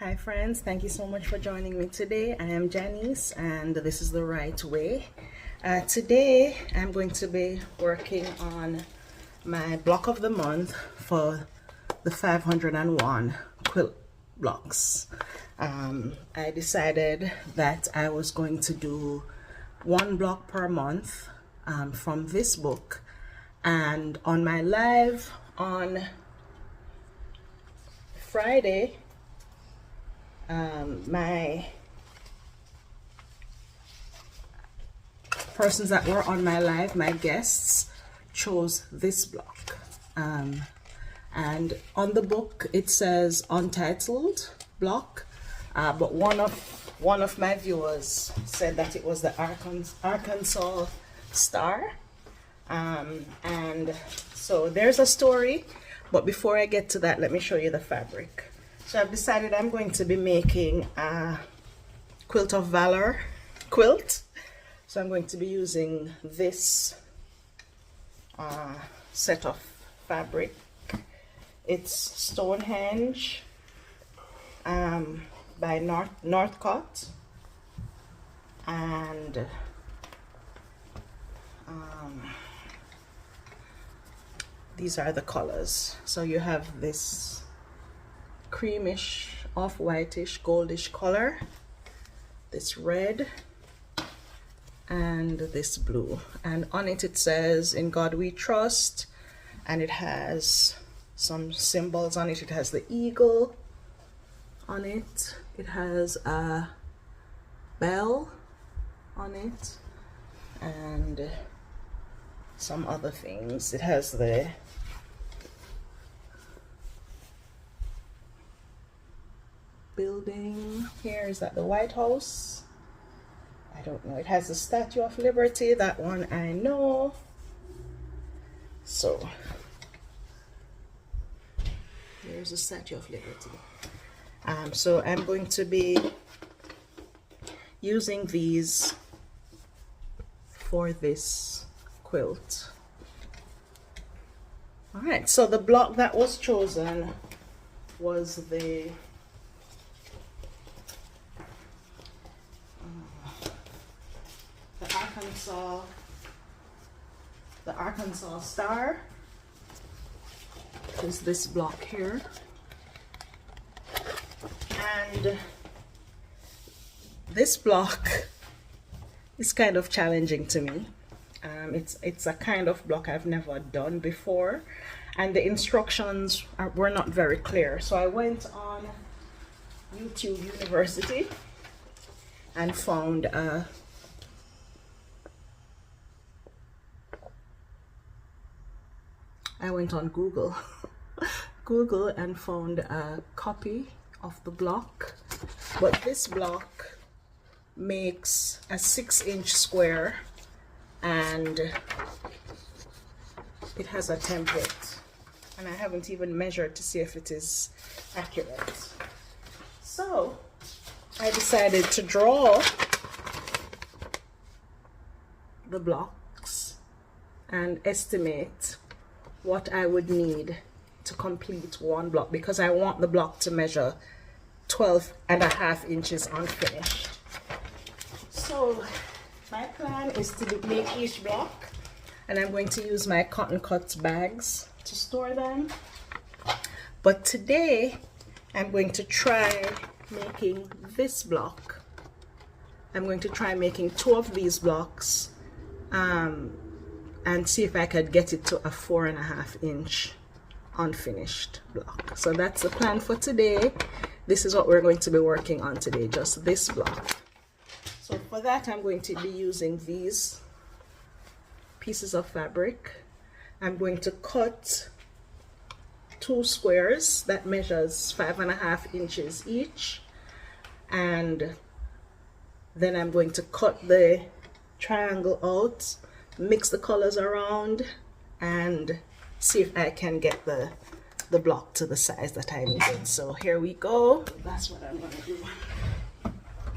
Hi friends, thank you so much for joining me today. I am Janice and this is the Wright Way. Today I'm going to be working on my block of the month for the 501 quilt blocks. I decided that I was going to do one block per month from this book, and on my live on Friday, my persons that were on my live, my guests, chose this block, and on the book it says untitled block, but one of my viewers said that it was the Arkansas Star, and so there's a story, but before I get to that, let me show you the fabric. So I've decided I'm going to be making a Quilt of Valor quilt. So I'm going to be using this set of fabric. It's Stonehenge by Northcott, and these are the colors. So you have this creamish, off-whitish, goldish color, this red, and this blue. And on it, it says, "In God We Trust," and it has some symbols on it. It has the eagle on it. It has a bell on it, and some other things. It has the building here. Is that the White House? I don't know. It has the Statue of Liberty. That one I know. So there's the Statue of Liberty. So I'm going to be using these for this quilt. All right, so the block that was chosen was the Arkansas Star, which is this block here. And this block is kind of challenging to me. It's a kind of block I've never done before, and the instructions were not very clear. So I went on YouTube University and found I went on Google and found a copy of the block, but this block makes a 6-inch square, and it has a template, and I haven't even measured to see if it is accurate. So I decided to draw the blocks and estimate what I would need to complete one block, because I want the block to measure 12.5 inches unfinished. So my plan is to make each block, and I'm going to use my cotton cut bags to store them. But today I'm going to try making this block. I'm going to try making 2 of these blocks and see if I could get it to a 4.5 inch unfinished block. So that's the plan for today. This is what we're going to be working on today, just this block. So for that, I'm going to be using these pieces of fabric. I'm going to cut 2 squares that measures 5.5 inches each, and then I'm going to cut the triangle out, mix the colors around, and see if I can get the block to the size that I needed. So here we go. That's what I'm going to do.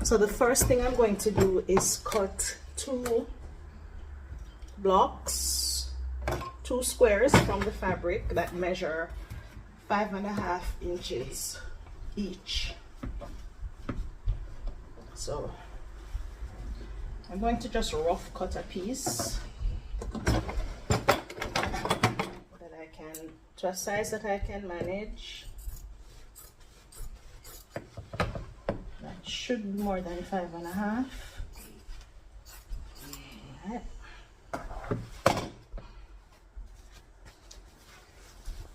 So the first thing I'm going to do is cut 2 blocks, 2 squares from the fabric that measure 5.5 inches each. So I'm going to just rough cut a piece that I can, to a size that I can manage. That should be more than 5.5. Right.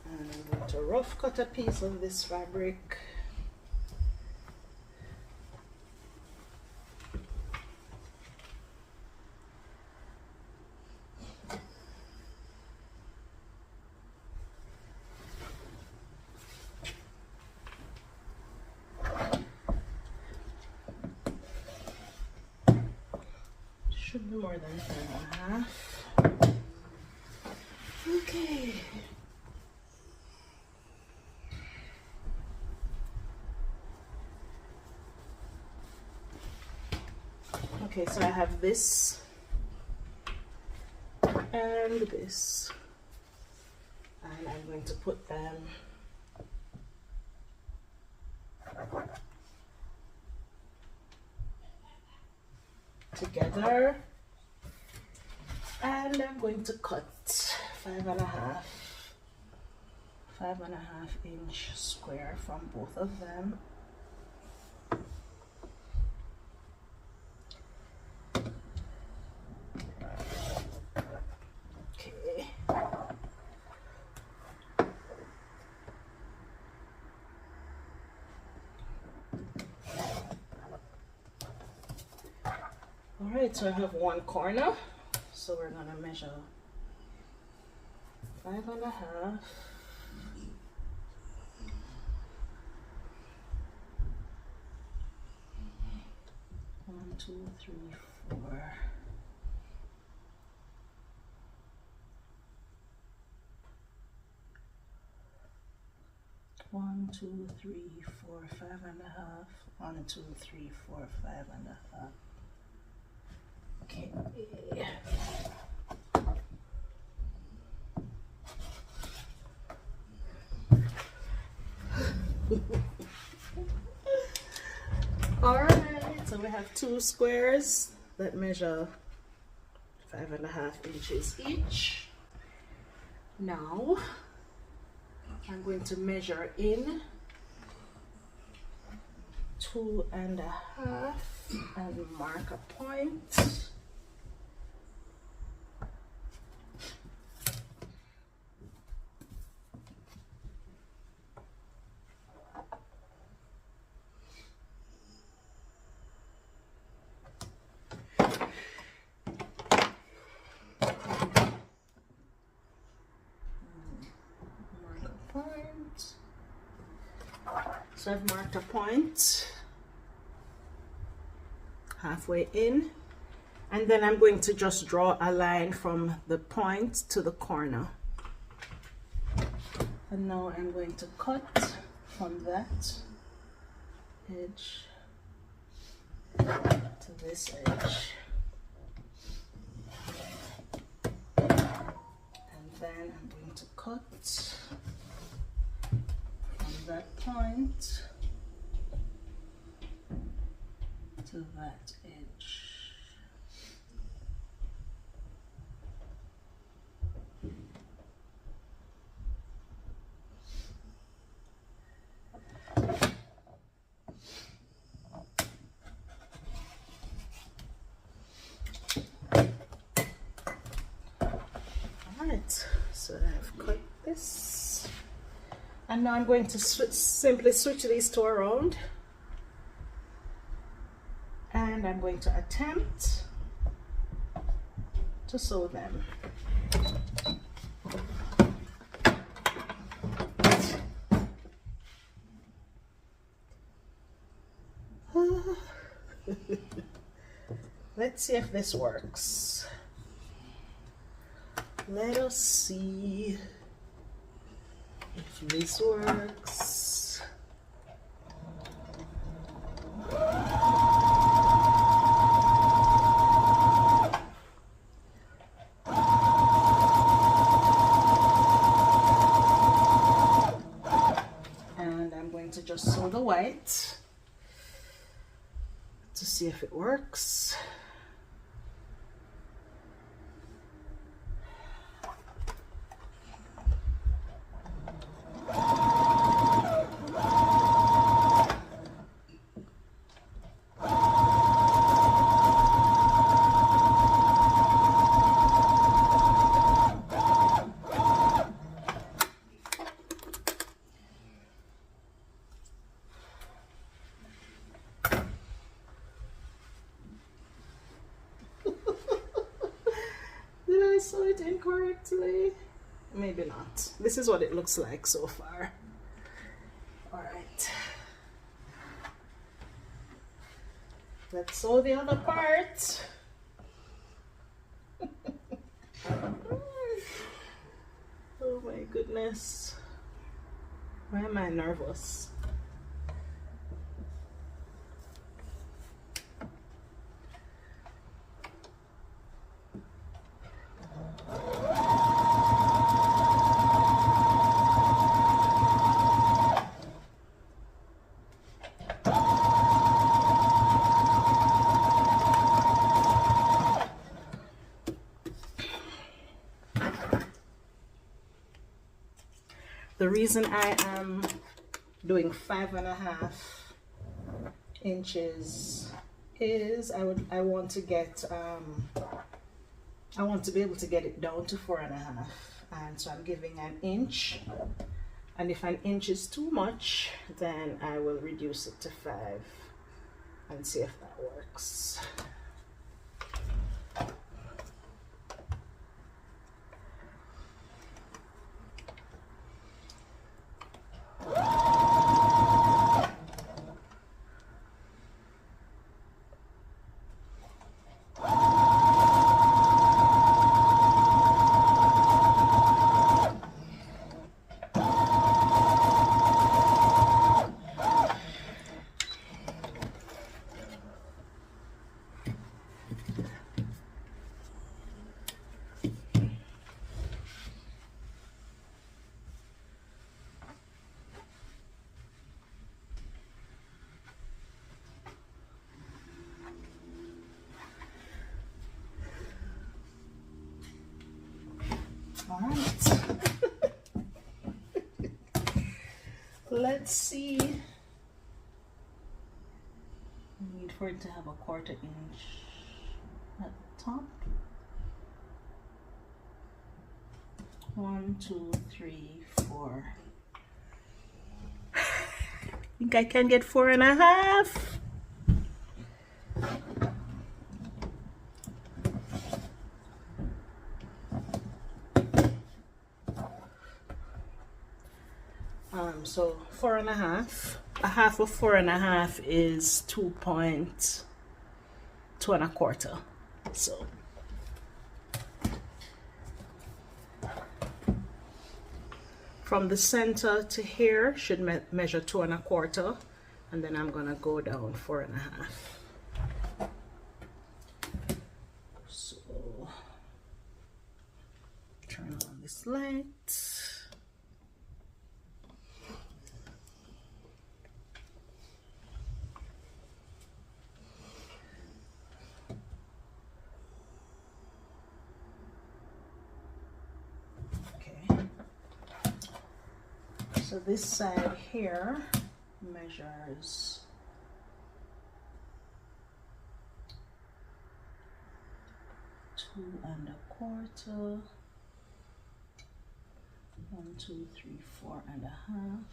And I'm going to rough cut a piece of this fabric. Should be more than 5.5. Okay. Okay, so I have this and this, and I'm going to put them together, and I'm going to cut 5.5 inch square from both of them. Okay. All right, so I have one corner, so we're gonna measure 5.5. 1, 2, 3, 4. One, 2, 3, 4, 5.5. 1, 2, 3, 4, 5.5. Okay. All right, so we have 2 squares that measure 5.5 inches each. Now I'm going to measure in 2.5 and mark a point. So I've marked a point halfway in, and then I'm going to just draw a line from the point to the corner. And now I'm going to cut from that edge to this edge. And then I'm going to cut that point to that edge. All right, so I've cut this. And now I'm going to simply switch these two around, and I'm going to attempt to sew them. Let's see if this works. Let us see if this works. And I'm going to just sew the white to see if it works. Did I sew it incorrectly? Maybe not. This is what it looks like so far. All right. Let's sew the other part. Oh my goodness. Why am I nervous? The reason I am doing 5.5 inches is I want to get I want to be able to get it down to 4.5, and so I'm giving an inch, and if an inch is too much then I will reduce it to 5 and see if that works. All right. Let's see. I need for it to have a 1/4 inch at the top. 1, 2, 3, 4. I think I can get 4.5. So 4.5. A half of 4.5 is 2.2 1/4. So from the center to here should measure 2 1/4, and then I'm gonna go down 4.5. So turn on this light. So this side here measures 2 1/4. 1, 2, 3, 4.5.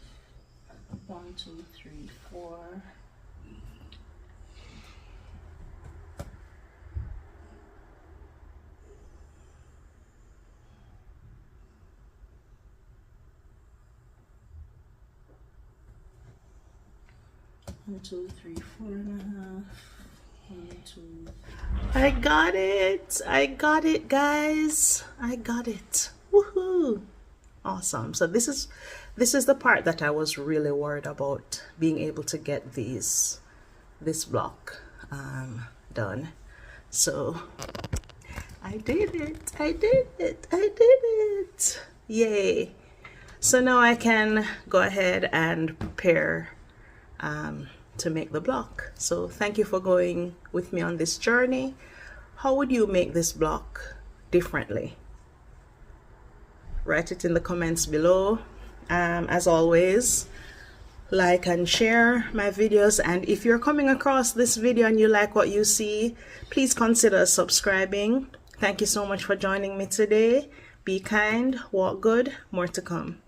1, 2, 3, 4. One, 2, 3, 4.5. 1, 2. I got it! I got it, guys! I got it! Woohoo! Awesome. So this is the part that I was really worried about, being able to get this block done. So I did it! I did it! I did it! Yay! So now I can go ahead and prepare to make the block. So thank you for going with me on this journey. How would you make this block differently? Write it in the comments below. As always, like and share my videos, and if you're coming across this video and you like what you see, please consider subscribing. Thank you so much for joining me today. Be kind, walk good, more to come.